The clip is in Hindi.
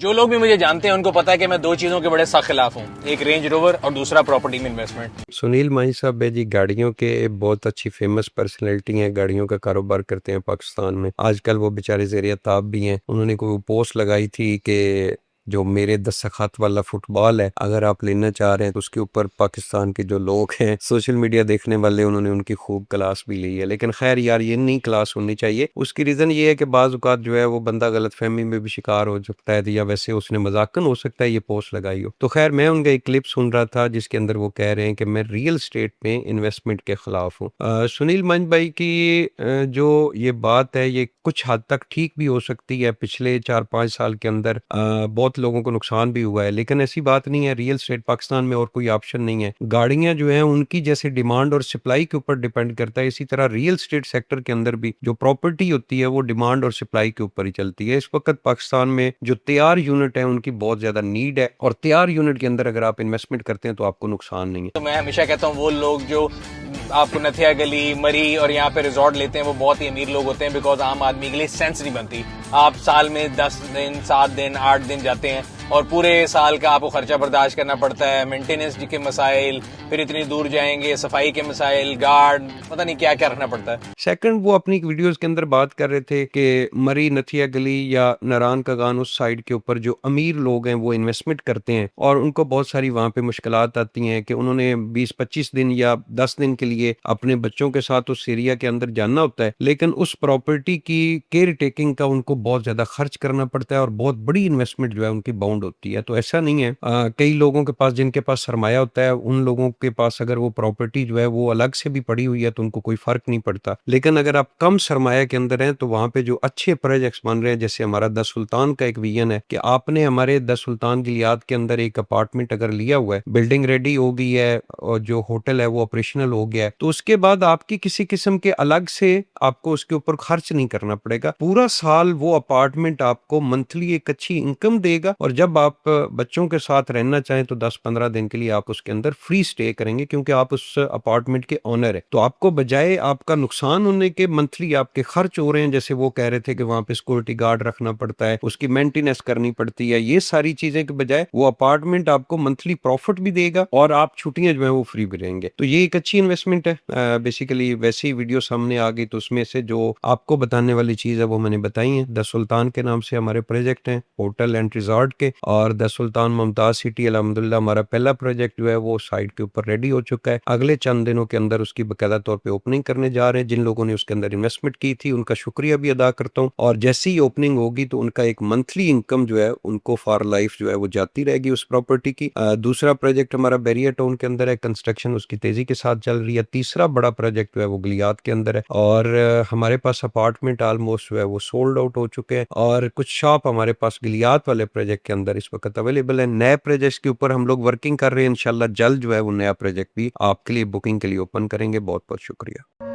जो लोग भी मुझे जानते हैं उनको पता है कि मैं दो चीजों के बड़े सख्त खिलाफ हूँ, एक रेंज रोवर और दूसरा प्रॉपर्टी में इन्वेस्टमेंट। सुनील माही साहब है जी, गाड़ियों के बहुत अच्छी फेमस पर्सनैलिटी हैं, गाड़ियों का कारोबार करते हैं पाकिस्तान में। आजकल वो बेचारे ज़ेर ताब भी हैं। उन्होंने कोई पोस्ट लगाई थी कि जो मेरे दस्तखत वाला फुटबॉल है, अगर आप लेना चाह रहे हैं तो उसके ऊपर पाकिस्तान के जो लोग हैं सोशल मीडिया देखने वाले, उन्होंने उनकी खूब क्लास भी ली है। लेकिन खैर यार, ये नहीं क्लास होनी चाहिए। उसकी रीज़न ये है कि बाज़ औक़ात जो है वो बंदा गलत फहमी में भी शिकार हो सकता है, या वैसे उसने मजाकन हो सकता है ये पोस्ट लगाई हो। तो खैर, मैं उनका एक क्लिप सुन रहा था जिसके अंदर वो कह रहे हैं कि मैं रियल स्टेट में इन्वेस्टमेंट के खिलाफ हूँ। सुनील मंच भाई की जो ये बात है, ये कुछ हद तक ठीक भी हो सकती है। पिछले 4-5 साल के अंदर बहुत लोगों को नुकसान भी हुआ है, लेकिन ऐसी बात नहीं है। रियल स्टेट पाकिस्तान में और कोई ऑप्शन नहीं है। गाड़ियां जो हैं उनकी जैसे डिमांड और सप्लाई के ऊपर डिपेंड करता है, इसी तरह रियल स्टेट सेक्टर के अंदर भी जो प्रॉपर्टी होती है वो डिमांड और सप्लाई के ऊपर ही चलती है। इस वक्त पाकिस्तान में जो तैयार यूनिट है उनकी बहुत ज्यादा नीड है, और तैयार यूनिट के अंदर अगर आप इन्वेस्टमेंट करते हैं तो आपको नुकसान नहीं है। तो मैं हमेशा कहता हूँ वो लोग जो आपको नथिया गली, मरी और यहाँ पे रिजॉर्ट लेते हैं वो बहुत ही अमीर लोग होते हैं, बिकॉज आम आदमी के लिए सेंस नहीं बनती। आप साल में 10 दिन, 7 दिन, 8 दिन जाते हैं और पूरे साल का आपको खर्चा बर्दाश्त करना पड़ता है, मेंटेनेंस के मसाइल, फिर इतनी दूर जाएंगे, सफाई के मसाइल, गार्ड, पता नहीं क्या क्या रखना पड़ता है। सेकंड, वो अपनी वीडियोस के अंदर बात कर रहे थे कि मरी, नथिया गली या नारायण कागान उस साइड के ऊपर जो अमीर लोग हैं वो इन्वेस्टमेंट करते हैं, और उनको बहुत सारी वहां पे मुश्किलात आती हैं कि उन्होंने 20-25 दिन या 10 दिन के लिए अपने बच्चों के साथ उस एरिया के अंदर जाना होता है, लेकिन उस प्रॉपर्टी की केयर टेकिंग का उनको बहुत ज्यादा खर्च करना पड़ता है, और बहुत बड़ी इन्वेस्टमेंट जो है उनकी बाउंड होती है। तो ऐसा नहीं है, कई लोगों के पास, जिनके पास सरमाया होता है, उन लोगों के पास अगर वो प्रॉपर्टी जो है वो अलग से भी पड़ी हुई है तो उनको कोई फर्क नहीं पड़ता। लेकिन अगर आप कम सरमाया के अंदर हैं तो वहां पे जो अच्छे प्रोजेक्ट्स बन रहे हैं, जैसे हमारा द सुल्तान का एक विजन है कि आपने हमारे द सुल्तान गिलियाद के अंदर एक अपार्टमेंट अगर लिया हुआ है, बिल्डिंग रेडी हो गई है और जो होटल है वो ऑपरेशनल हो गया है, तो उसके बाद आपकी किसी किस्म के अलग से आपको उसके ऊपर खर्च नहीं करना पड़ेगा। पूरा साल वो अपार्टमेंट आपको मंथली एक अच्छी इनकम देगा, और जब आप बच्चों के साथ रहना चाहें तो 10-15 दिन के लिए आप उसके अंदर फ्री स्टे करेंगे, क्योंकि आप उस अपार्टमेंट के ओनर है। तो आपको बजाय आपका नुकसान होने के मंथली आपके खर्च हो रहे हैं, जैसे वो कह रहे थे कि वहां पे सिक्योरिटी गार्ड रखना पड़ता है, उसकी मेंटेनेंस करनी पड़ती है, ये सारी चीजें के बजाय वो अपार्टमेंट आपको मंथली प्रॉफिट भी देगा और आप छुट्टियां जो है वो फ्री भी रहेंगे। तो ये एक अच्छी इन्वेस्टमेंट है। बेसिकली वैसे ही वीडियो सामने आ गई तो उसमें से जो आपको बताने वाली चीज है वो मैंने बताई है। द सुल्तान के नाम से हमारे प्रोजेक्ट हैं, होटल एंड रिजॉर्ट के, और द सुल्तान मुमताज सिटी अल्हम्दुलिल्लाह हमारा पहला प्रोजेक्ट जो है वो साइट के ऊपर रेडी हो चुका है। अगले चंद दिनों के अंदर उसकी बाकायदा तौर पे ओपनिंग करने जा रहे हैं। जिन लोगों ने उसके अंदर इन्वेस्टमेंट की थी उनका शुक्रिया भी अदा करता हूँ, और जैसे ही ओपनिंग होगी तो उनका एक मंथली इनकम जो है उनको फॉर लाइफ जो है वो जाती रहेगी उस प्रॉपर्टी की। दूसरा प्रोजेक्ट हमारा बैरिया टाउन के अंदर है, कंस्ट्रक्शन उसकी तेजी के साथ चल रही है। तीसरा बड़ा प्रोजेक्ट जो है वो गिलियाद के अंदर है, और हमारे पास अपार्टमेंट ऑलमोस्ट जो है वो सोल्ड आउट हो चुके हैं, और कुछ शॉप हमारे पास गिलियाद वाले प्रोजेक्ट के अंदर इस वक्त अवेलेबल है। नए प्रोजेक्ट के ऊपर हम लोग वर्किंग कर रहे हैं, इंशाल्लाह जल्द जो है वो नया प्रोजेक्ट भी आपके लिए बुकिंग के लिए ओपन करेंगे। बहुत बहुत शुक्रिया।